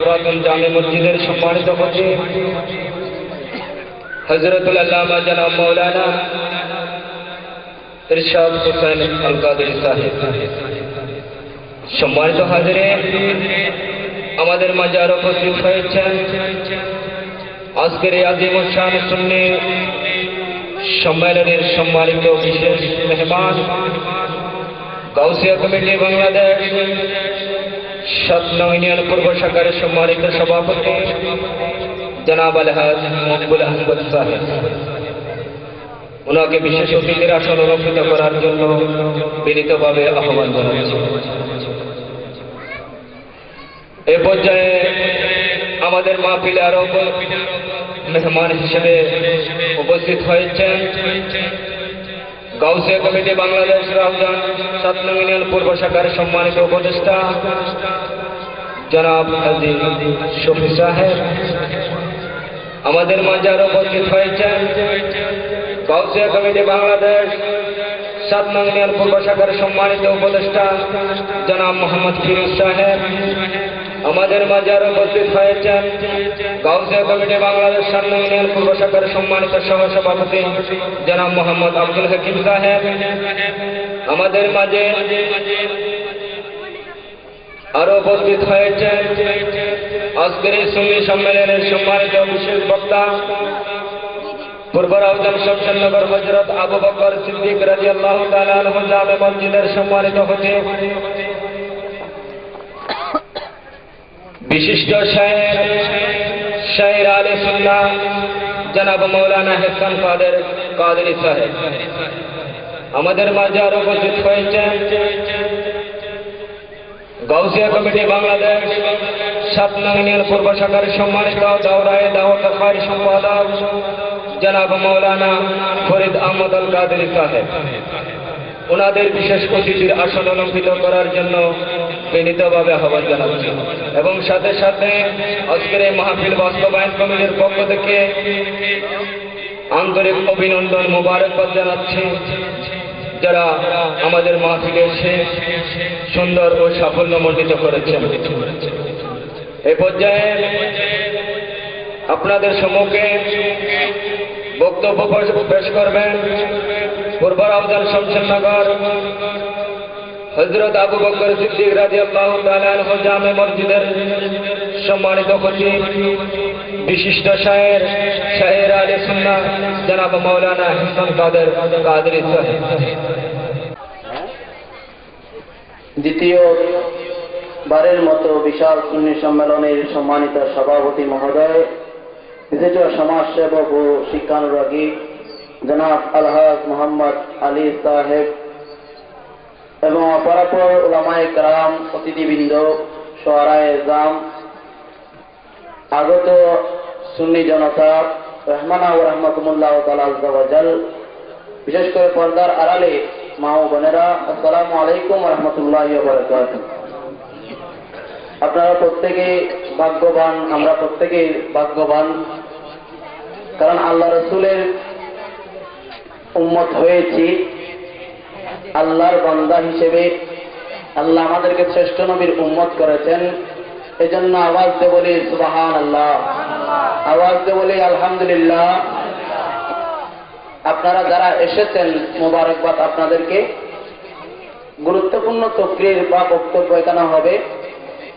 পুরাতন জামে মসজিদের সম্মানিত খতিব হযরতুল আল্লামা জনাব মাওলানা ইরশাদ হুসাইন আল কাদেরী সাহেব, সম্মানিত হাজিরিন, আমাদের মাঝে আরো উপস্থিত হয়েছেন আজকের এই আজিম শান সুন্নি সম্মেলনের সম্মানিত বিশেষ মেহমান, গাউসিয়া কমিটি বাংলাদেশ ৭ নং ইউনিয়ন পূর্ব শাখার সম্মানিত সভাপতি জনাব আলহাজ মকবুল আহমদ সাহেব। ওনাকে বিশেষ অতিথির আসন অলঙ্কৃত করার জন্য বিনীতভাবে আহ্বান জানাচ্ছি। এ পর্যায়ে আমাদের মাহফিলে আরো মেহমান হিসেবে উপস্থিত হয়েছেন গাউসিয়া কমিটি বাংলাদেশ রাউজান ৭ নং ইউনিয়ন পূর্ব শাখার সম্মানিত উপদেষ্টা জনাব হাজী শফি সাহেব। আমাদের মাঝে আরো উপস্থিত হয়েছেন গাউসিয়া কমিটি বাংলাদেশ ৭ নং ইউনিয়ন পূর্ব শাখার সম্মানিত উপদেষ্টা জনাব মোহাম্মদ ফিরোজ সাহেব। আমাদের মাঝে আরো উপস্থিত হয়েছেন গাউসিয়া কমিটি বাংলাদেশ ৭ নং ইউনিয়ন পূর্ব শাখার সম্মানিত সহসভাপতি জনাব মোহাম্মদ আব্দুল হাকিম সাহেব। আমাদের মাঝে আরো উপস্থিত হয়েছেন আজকের এই সুন্নি সম্মেলনের সম্মানিত বিশেষ বক্তা পূর্ব রাউজান শমশেরনগর হযরত আবু বকর সিদ্দিক রাদিয়াল্লাহু তাআলা আনহু জামে মসজিদের সম্মানিত খতিব, বিশিষ্ট শায়ের আলে সুন্নাহ জনাব মাওলানা হাসান কাদেরী সাহেব। আমাদের মাঝে আরো উপস্থিত হয়েছেন গাউসিয়া কমিটি বাংলাদেশ ৭ নং ইউনিয়ন পূর্ব শাখার সম্মানিত দাওরায়ে দাওয়াত খায়র সম্পাদক জনাব মাওলানা ফরিদ আহমদ আল কাদেরী সাহেব। ওনাদের বিশেষ অতিথির আসন অলঙ্কৃত করার জন্য বিনীতভাবে আহ্বান জানাচ্ছি এবং সাথে সাথে আজকের এই মাহফিল বাস্তবায়ন কমিটির পক্ষ থেকে আন্তরিক অভিনন্দন মোবারকবাদ জানাচ্ছি, যারা আমাদের মাহফিলে এসে সুন্দর ও সাফল্যমণ্ডিত করেছেন। এ পর্যায়ে আপনাদের সম্মুখে বক্তব্য পেশ করবেন পূর্ব রাউজান শমশেরনগর হযরত আবু বকর সিদ্দিক রাদিয়াল্লাহু তাআলা আনহু জামে মসজিদের সম্মানিত খতিব, বিশিষ্ট শায়ের আলে সুন্নাহ জনাব মাওলানা হাসান কাদেরী সাহেব। দ্বিতীয় বারের মতো বিশাল সুন্নি সম্মেলনের সম্মানিত সভাপতি মহোদয়, বিশিষ্ট সমাজসেবক ও শিক্ষানুরাগী জনাব আলহাজ মোহাম্মদ আলী সাহেব এবং অপরাপর উলামায়ে কেরাম, অতিথিবৃন্দ, শুআরায়ে জাম, আগত সুন্নি জনতা, রহমানা ও রহমাতুল্লাহ তাআলা আযজা ওয়া জাল, বিশেষ করে পর্দার আড়ালে মা ও বোনেরা, আসসালামু আলাইকুম ওয়া রাহমাতুল্লাহি ওয়া বারাকাতুহু। আপনারা প্রত্যেকে ভাগ্যবান, আমরা প্রত্যেকেই ভাগ্যবান, কারণ আল্লাহ রাসূলের উম্মত হয়েছি। আল্লাহর বান্দা হিসেবে আল্লাহ আমাদেরকে শ্রেষ্ঠ নবীর উম্মত করেছেন। এজন্য আওয়াজ দিয়ে বলি সুবহানাল্লাহ, আওয়াজ দিয়ে বলি আলহামদুলিল্লাহ। আপনারা যারা এসেছেন মোবারকবাদ আপনাদেরকে। গুরুত্বপূর্ণ তাকরীর বা বক্তব্য এখানে হবে,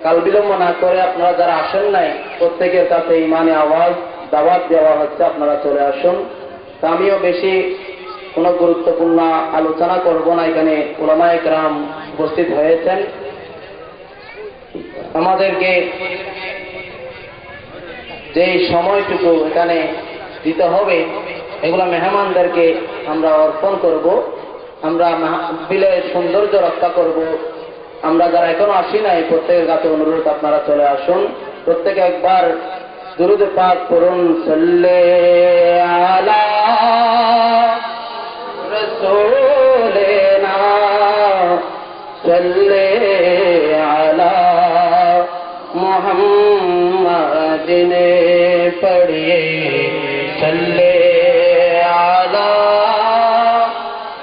কাল বিলম্ব না করে আপনারা যারা আসেন নাই প্রত্যেকের কাছে ইমানে আওয়াজ দাওয়াত দেওয়া হচ্ছে, আপনারা চলে আসুন। তা আমিও বেশি কোনো গুরুত্বপূর্ণ আলোচনা করব না, এখানে উলামায়ে কেরাম উপস্থিত হয়েছেন। আমাদেরকে যে সময়টুকু এখানে দিতে হবে এগুলো মেহমানদেরকে আমরা অর্পণ করব। আমরা মাহফিলের সৌন্দর্য রক্ষা করব। আমরা যারা এখনো আসি নাই প্রত্যেকের কাছে অনুরোধ, আপনারা চলে আসুন। প্রত্যেকে একবার দুরূদ পাক পড়ুন, সাল্লাল্লাহু আলা রাসূলিনা সাল্লাল্লাহু আলা মুহাম্মাদিন পড়িয়ে, সাল্লাল্লাহু আলা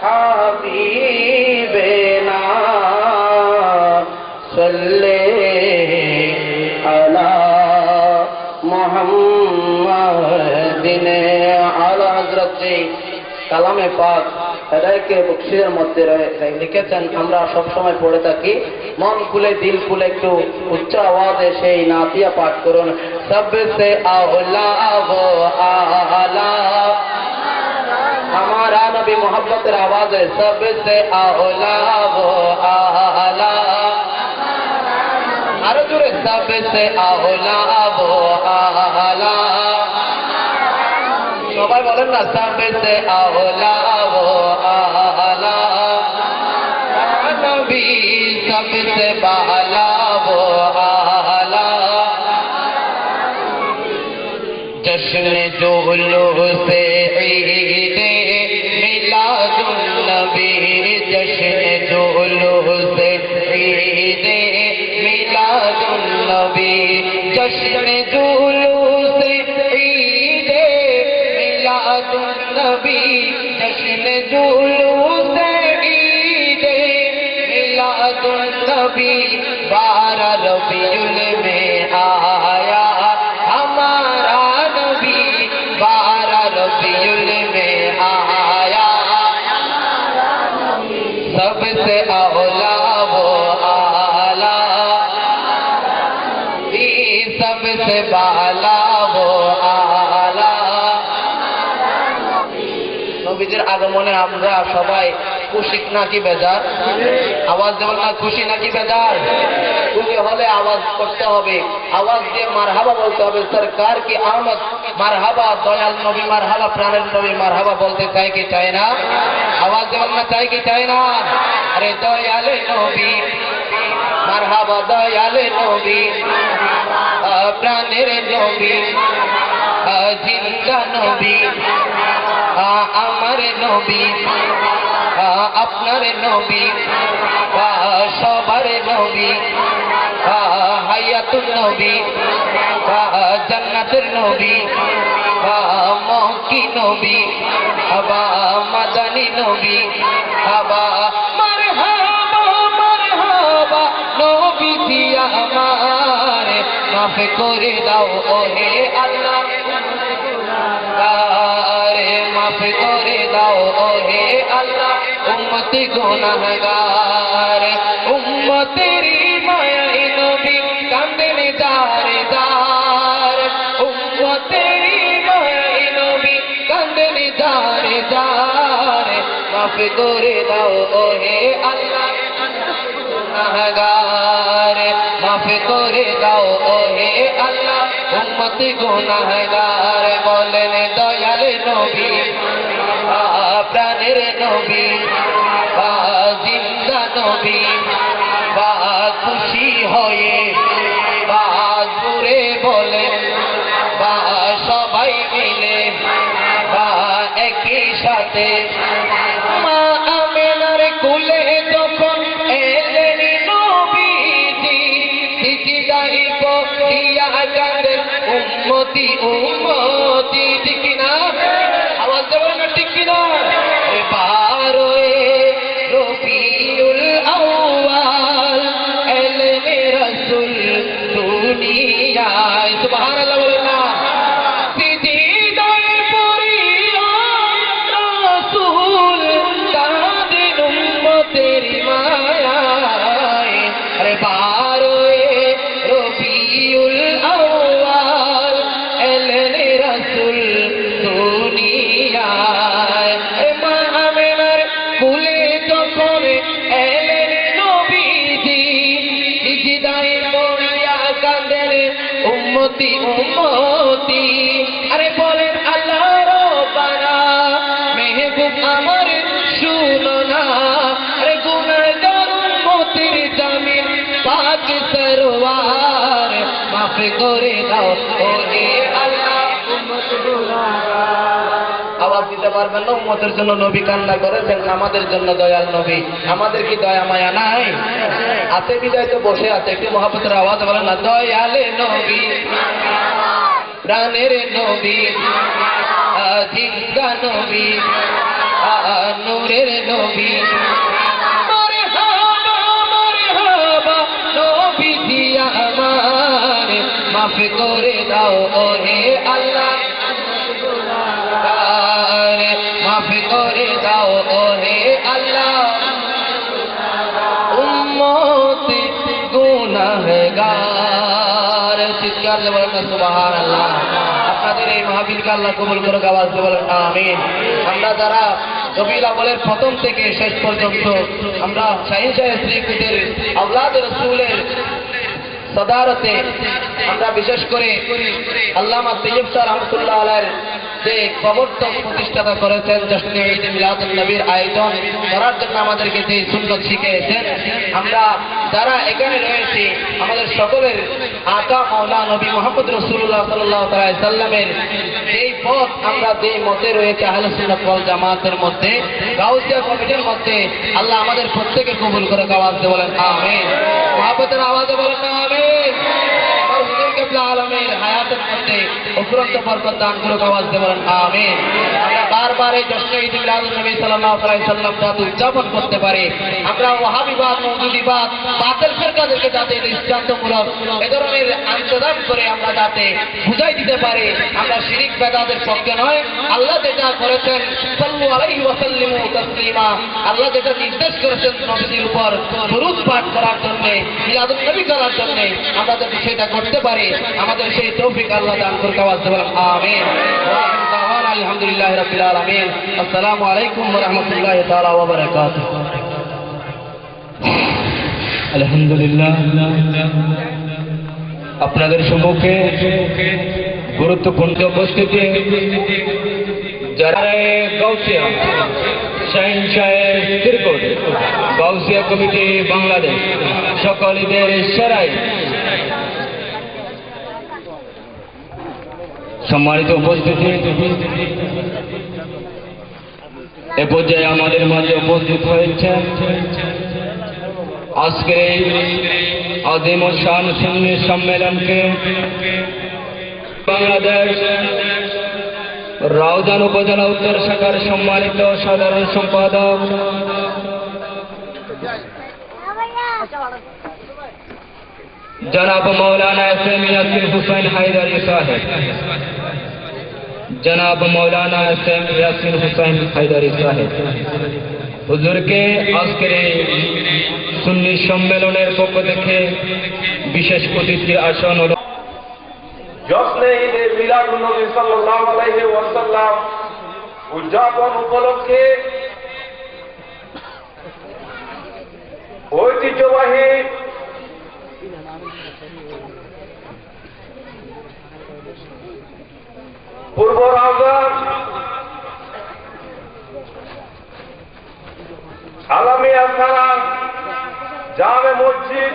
হাবিবিনা সাল্লাল্লাহু আলা মোহাম্মদিন আলা হযরত যে কালামে পাক হেদায়েতকে বকশিসের মধ্যে লিখেছেন, আমরা সব সময় পড়ে থাকি। মন খুলে দিল খুলে একটু উচ্চ আওয়াজে সেই নাতিয়া পাঠ করুন। সবসে আওলা ও আলা, हमारा नबी मोहब्बत आवाज है, सबसे आला वो आला, আরো জোরে, सबसे आला वो आला, সবাই বলেন না, सबसे आला वो आला, नबी सबसे आला वो आला, जश्न जुलूस से ईद मिलादुन्नबी, जश्न जुलूस से ईद मिलादुन्नबी, जश्न जुलूस से ईद मिलादुन्नबी, जश्न जुलूस से ईद मिलादुन्नबी, 12 रबीउल में आया हमारा नबी, 12 रबीउल में आया, सबसे औला वो आला, सबसे बाला वो आला। নবীদের আগমনে আমরা সবাই খুশি নাকি বেজার? আওয়াজ দেবেন না, খুশি নাকি বেজার? খুশি হলে আওয়াজ করতে হবে, আওয়াজ দিয়ে মারহাবা বলতে হবে। সরকার কি আমদ, মারহাবা, দয়াল নবী মারহাবা, প্রাণের নবী মারহাবা বলতে চাই কি চাই না? আওয়াজ দেবেন না, চাই কি চাই না? আরে দয়ালে নবী মারহাবা, দয়ালে নবী, প্রাণের নবী, জিন্দা নবী, আমার নবী, আপনার নবী, সবার নবী, হায়াতুন নবী, জান্নাতের নবী, মক্কি নবী, মাদানী নবী, মারহাবা মারহাবা নবী দিয়া আমার, মাফ করে দাও ওহে আল্লাহ, মাফ করে দাও ওহে আল্লাহ, উম্মতি গুনাহগার, উম্মতেরি মায়াই নবী কাঁদেন দারে দার, উম্মতেরি মায়াই নবী কাঁদেন দারে দার, মাফ করে দাও ওহে আল্লাহ গুনাহগার, মাফ করে দাও ওহে আল্লাহ, উম্মতি গুনাহগার। বলেন দয়াল নবী, প্রাণের নবী, জিন্দা নবী, খুশি হয়ে জুড়ে বলেন, সবাই মিলে একই সাথে, মা আমেনার কুলে যখন এলেন নবীজি, সিজদায় গিয়া কাঁদেন উম্মতি উম্মতি, ঠিক না? আওয়াজ দেবেন না, ঠিক কিনা? 12 রবিউল আউয়াল এলেন রাসূল দুনিয়ায়, সুবহানাল্লাহ বলেন না? সিজদায় পড়িয়া রাসূল কাঁদেন উম্মতের মায়ায়, 12 রবিউল আউয়াল এলেন রাসূল দুনিয়ায়, মা আমেনার কুলে যখন এলেন নবীজি, সিজদায় পড়িয়া কাঁদেন উম্মতি উম্মতি। আরে বলেন আল্লাহ রব্বানা, মেহবুব আমার শুনো না, আরে গুনাহগার উম্মতির জামিন পাক সরওয়ার, মাফ করে দাও ওহে আল্লাহ, উম্মত গুনাহগার। আওয়াজ দিতে পারবেন না? উম্মতের জন্য নবী কান্না করেছেন, আমাদের জন্য দয়াল নবী। আমাদের কি দয়া মায়া নাই? আছে বিদায় তো বসে আছে, একটু মহব্বতের আওয়াজ বলেন না, দয়ালে নবী, প্রাণের নবী, জিন্দা নবী, নূরের নবী, মারহাবা মারহাবা নবী দিয়া আমার, মাফ করে দাও ও হে আল্লাহ মাফ করে দাও ও হে আল্লাহ উম্মতে গুনাহগার চিৎকার দিয়ে বলেন সুবহানাল্লাহ। আপনাদের এই মাহফিলকে আল্লাহ কবুল করে আওয়াজ দিয়ে বলেন আমিন। আমরা যারা রবিউল আউয়ালের প্রথম থেকে শেষ পর্যন্ত আমরা শাহীন শাহ শ্রীকুটের আওলাদ রাসূলের সদারতে আমরা বিশেষ করে আল্লামা তৈয়ব স্যার রহমাতুল্লাহ আলাইহির যে প্রবর্তক প্রতিষ্ঠাতা করেছেন জশ্নে ঈদ মিলাদুন নবীর আয়োজন করার জন্য আমাদেরকে যে সুন্নত শিখিয়েছেন, আমরা যারা এখানে রয়েছি আমাদের সকলের আকা মাওলা নবী মুহাম্মদ রাসূলুল্লাহ সাল্লাল্লাহু আলাইহি সাল্লামের যেই পথ আমরা যে মতে রয়েছে আহলে সুন্নাত ওয়াল জামাতের মধ্যে গাউসিয়া কমিটির মধ্যে আল্লাহ আমাদের প্রত্যেককে কবুল করে আওয়াজ দিয়ে বলেন আমিন। মহব্বতের আওয়াজে বলেন আমিন। আমার হুজুর কিবলা আলমের হায়াতের মধ্যে উপরন্ত বরকত দান করে আওয়াজ দিয়ে বলেন আমিন। আমরা বারবার এই জশ্নে ঈদ মিলাদুন নবী সাল্লাল্লাহু আলাইহি সাল্লাম যাতে উদযাপন করতে পারি, আমরা ওয়াহাবিবাদ মওদুদিবাদ বাতিল ফিরকাদেরকে যাতে দৃষ্টান্তমূলক এ ধরনের আন্তদান করে আমরা যাতে বুঝাই দিতে পারি আমরা শিরিক বেদাতের পক্ষে নয়। আল্লাহ যেটা করেছেন সাল্লু আলাইহি ওয়া সাল্লিমু তাসলিমা, আল্লাহ যেটা নির্দেশ করেছেন নবীর উপর দরুদ পাঠ করার জন্য মিলাদুন নবী করার জন্য আমরা যদি সেটা করতে পারি আমাদের সেই তৌফিক আল্লাহ দান করে আওয়াজ দিয়ে বলেন আমিন। আলহামদুলিল্লাহি রাব্বিল আলামিন। আসসালামু আলাইকুম ওয়া রাহমাতুল্লাহি তাআলা ওয়া বারাকাতুহু। আলহামদুলিল্লাহ আপনাদের সম্মুখে গুরুত্বপূর্ণ উপস্থিতি যারা গাউসিয়া শাহীন শাহ শ্রীকুট গাউসিয়া কমিটি বাংলাদেশ সকলদের সেরাই সম্মানিত উপস্থিতি, এ পর্যায়ে আমাদের মাঝে উপস্থিত হয়েছে আজকের এই আযীম ও শান সুন্নি সম্মেলনকে বাংলাদেশ রাউজান উপজেলা উত্তর শাখার সম্মানিত সাধারণ সম্পাদক জনাব মৌলানা এস.এম. ইয়াসিন হুসাইন হায়দারি সাহেব, জনাব মৌলানা এস.এম. ইয়াসিন হুসাইন হায়দারি সাহেব হুজুরকে আজকের এই সুন্নি সম্মেলনের পক্ষ থেকে বিশেষ অতিথির আসন হল জশ্নে ঈদে মিলাদুন নবী সাল্লাল্লাহু আলাইহি ওয়াসাল্লাম উদযাপন উপলক্ষে ঐতিহ্যবাহী পূর্ব রাউজান আলামিয়া থানা জামে মসজিদ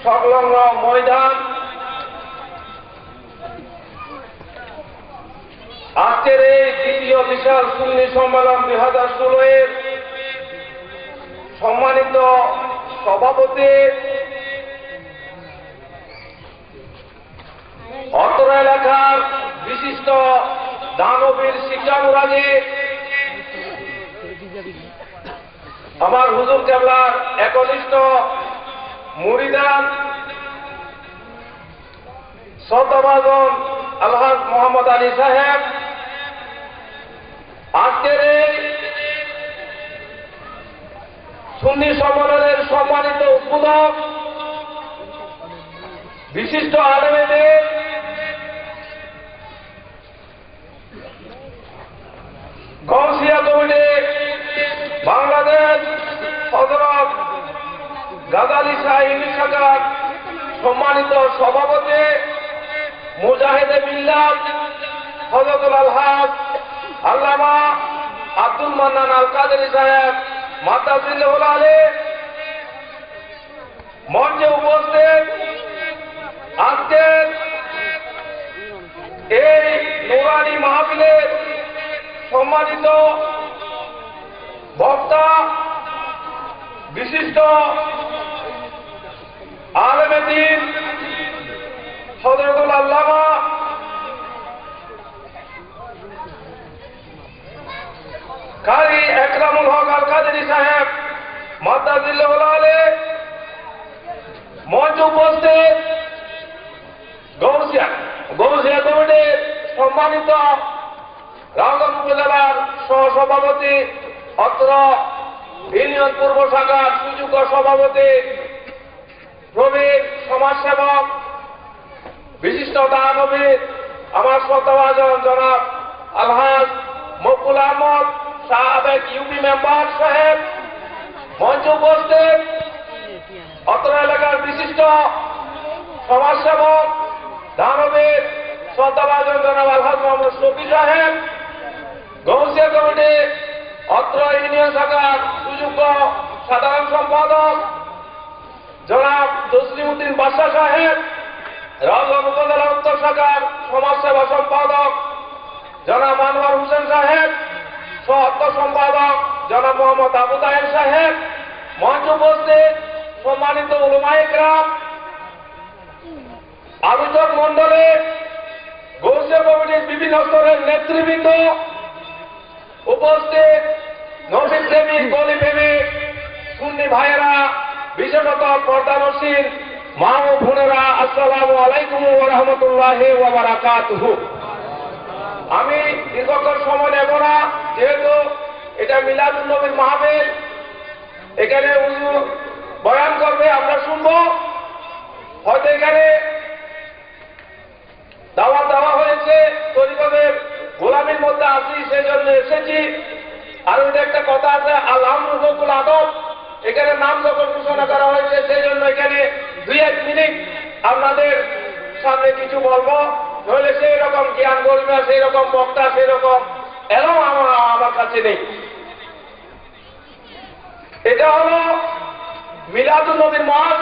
সংলগ্ন ময়দান আজকের এই দ্বিতীয় বিশাল সুন্নি সম্মেলন 2016 সম্মানিত সভাপতি অত্র এলাকার বিশিষ্ট দানবীর শিক্ষানুরাগী আমার হুজুর কেবলার একনিষ্ঠ মুরিদান শ্রদ্ধাভাজন আলহাজ মোহাম্মদ আলী সাহেব, আজকের এই সুন্নি সম্মেলনের সম্মানিত উদ্বোধক বিশিষ্ট আলেমেদের গাউসিয়া কমিটি বাংলাদেশ হযরত গাজালী শাহী শাখার সম্মানিত সভাপতি মুজাহিদে মিল্লাত হযরতুল আলহাজ আল্লামা আব্দুল মান্নান আল কাদেরী সাহেব মাতাজিল্লাহুল আলী, মঞ্চে উপস্থিত আজকের এই নুরানি মাহফিলের সম্মানিত বক্তা বিশিষ্ট আলেমে দ্বীন হযরতুল আল্লামা কারি একরামুল হক আল কাদেরী সাহেব মাতাজিল্লাহুল আলী, মঞ্চ উপস্থিত গৌর গৌসিয়া কমিটির সম্মানিত রাউজান উপজেলার সহসভাপতি, অত্র ইউনিয়ন পূর্ব শাখার সুযোগ্য সভাপতি, প্রবীণ সমাজসেবক, বিশিষ্ট দানবীর, আমার শ্রদ্ধাভাজন জনাব আলহাজ মকবুল আহমদ সাবেক ইউপি মেম্বার সাহেব, মঞ্চ উপস্থিত অত্র এলাকার বিশিষ্ট সমাজসেবক, দানবীর, শ্রদ্ধাভাজন জনাব আলহাজ মোহাম্মদ শফি সাহেব, গৌসিয়া কমিটি অত্র ইউনিয়ন শাখার সুযোগ্য সাধারণ সম্পাদক জনাব তসলিম উদ্দিন বাদশা সাহেব, রাউজান উপজেলা উত্তর শাখার সমাজসেবা সম্পাদক জনাব আনোয়ার হোসেন সাহেব, সহ সম্পাদক জনাব মোহাম্মদ আবু তাহের সাহেব, মঞ্চ উপস্থিত সম্মানিত উলামায়ে কেরাম, আলোচক মন্ডলী, গৌসিয়া কমিটির বিভিন্ন স্তরের নেতৃবৃন্দ, উপস্থিত নবী প্রেমিক, গলি প্রেমিক, সুন্নি ভাইয়েরা, বিশেষত পর্দানসীন মা ও বোনেরা, আসসালামু আলাইকুম ওয়া রাহমাতুল্লাহি ওয়া বারাকাতুহু। আমি দীর্ঘক্ষণ সময় নেব না, যেহেতু এটা মিলাদুন নবীর মাহফিল, এখানে হুজুর বয়ান করবে, আমরা শুনবো। হয়তো এখানে দাওয়াত দেওয়া হয়েছে, তরিকতের গোলামির মধ্যে আছি, সেই জন্য এসেছি। আর ওইটা একটা কথা আছে, আল আমরু হুকুল আদব, এখানে নাম যখন ঘোষণা করা হয়েছে, সেই জন্য এখানে 2-1 মিনিট আপনাদের সামনে কিছু বলবো। নইলে সেই রকম জ্ঞান গরিমা, সেই রকম বক্তা, সেই রকম এরম আমার কাছে নেই। এটা হলো মিলাদুন নবীর মাস।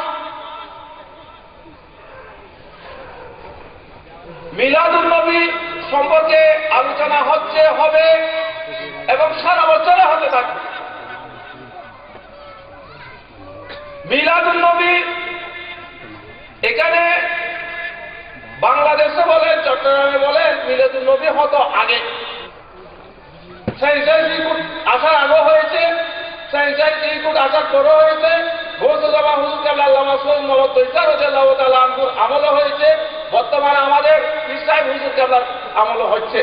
মিলাদুন নবী সম্পর্কে আলোচনা হচ্ছে, হবে এবং সারা বছরে হতে থাকবে। মিলাদুন নবী এখানে বাংলাদেশে বলেন, চট্টগ্রামে বলেন, মিলাদুন নবী হতো আগে, আসার আগেও হয়েছে, আসার পরেও হয়েছে, গৌসুজামা হুজুর কেবলা আল্লামা সৈয়দ মোহাম্মদ তৈয়ব রাদিয়াল্লাহু তাআলা আনহুর আমলও হয়েছে, বর্তমানে আমাদের পীর সাহেব হুজুর কেবলার আমলও হচ্ছে।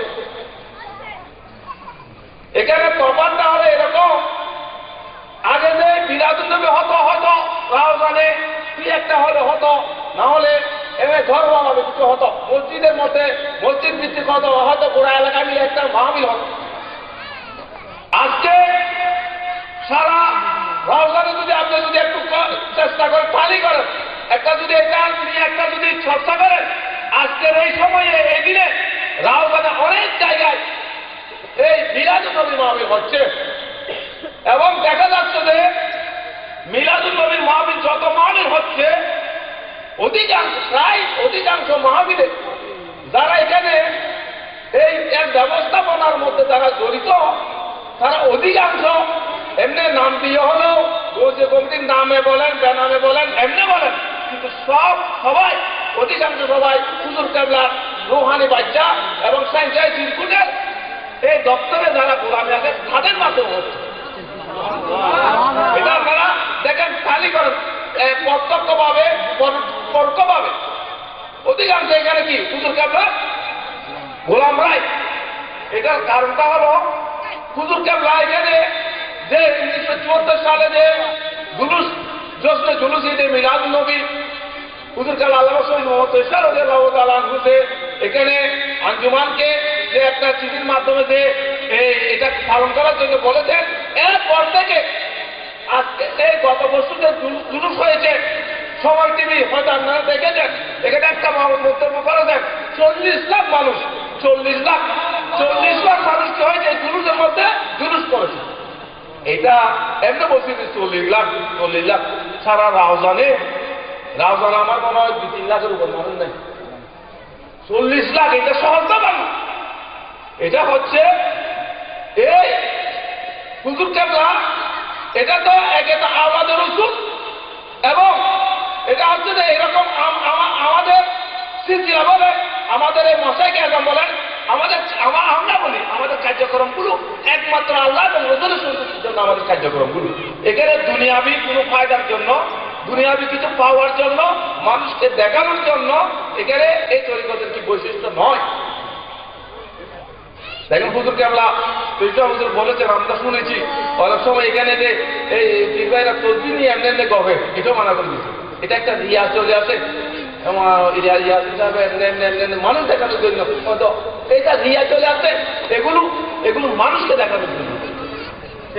এখানে তফাৎটা হলো এরকম, আগে যে মিলাদুন নবী হতো রাউজানে কি একটা হলে হতো, না হলে এমনি ধর্মভাবে কিছু হতো, মসজিদের মধ্যে মসজিদ ভিত্তিক হতো, হয়তো গোড়া এলাকা মিলে একটা মাহফিল হতো। আজকে সারা রাউজানে যদি আপনি যদি একটু চেষ্টা করেন, তালি করেন, একটা যদি এটা নিয়ে একটা যদি চর্চা করেন, আজকের এই সময়ে, এই দিনে রাউজানে অনেক জায়গায় এই মিলাদুন নবী মাহফিল হচ্ছে। এবং দেখা যাচ্ছে যে মিলাদুন নবীর মাহফিল যত মাহফিল হচ্ছে, অধিকাংশ মাহফিলে যারা এখানে এই এক ব্যবস্থাপনার মধ্যে যারা জড়িত, তারা অধিকাংশ এমনি নাম দিয়ে হলেও গৌসিয়া কমিটির নামে বলেন, বেনামে বলেন, এমনি বলেন, কিন্তু সবাই অধিকাংশ সবাই হুজুর কেবলার রুহানি বাচ্চা এবং সাইন্সাই চিরকুটের এই দপ্তরে যারা গোলামি আছে, তাদের মাধ্যমে হচ্ছে। এটা আপনারা দেখেন, তালি করেন, প্রত্যক্ষভাবে পরোক্ষভাবে অধিকাংশ এখানে কি হুজুর কেবলা গোলামরাই। এটার কারণটা হলো হুজুর কেবলা এখানে যে 1974 সালে যে জুলুস ঈদে মিলাদুন নবী হুজুর কেবলা আল্লামা সৈয়দ মোহাম্মদ তৈয়ব রাদিয়াল্লাহু তাআলা আনহু এখানে আঞ্জুমানকে যে একটা চিঠির মাধ্যমে যে এটা পালন করার জন্য বলেছেন, এরপর থেকে আজকে এই গত বছর যে জুলুস হয়েছে, সময় টিভি হয়তো আপনারা দেখেছেন, এখানে একটা বক্তব্য করেছেন, 40 লাখ মানুষ, 40 লাখ মানুষ কি হয়েছে জুলুসের মধ্যে জুলুস করেছে। এটা এমনি বলছি যে 40 লাখ সারা রাউজানে আমার মনে হয় 2-3 লাখের উপর মানুষ নেই। 40 লাখ, এটা সহজ না মানুষ। এটা হচ্ছে এই হুজুর কেবলা, এটা তো একটা আওলাদের রসুল, এবং এটা হচ্ছে যে এরকম আমাদের সিলসিলা বলে, আমাদের এই মশাইকে একদম বলেন, আমরা বলি আমাদের কার্যক্রমগুলো একমাত্র আল্লাহ এবং রসুলের সন্তুষ্টির জন্য আমাদের কার্যক্রমগুলো। এখানে দুনিয়াবি কোনো ফায়দার জন্য, দুনিয়াবি কিছু পাওয়ার জন্য, মানুষকে দেখানোর জন্য এখানে এই তরিকতের কি বৈশিষ্ট্য নয়। দেখেন হুজুর কেবলা হুজুর বলেছেন, আমরা শুনেছি অনেক সময় এখানে যে এই পীর ভাইরা তসবিহ নিয়ে এমনি এমনি গবে, এটাও মানা করে দিচ্ছে। এটা একটা রিয়া চলে আসে, মানুষ দেখানোর জন্য, এটা রিয়া চলে আসে, এগুলো মানুষকে দেখানোর জন্য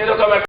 এরকম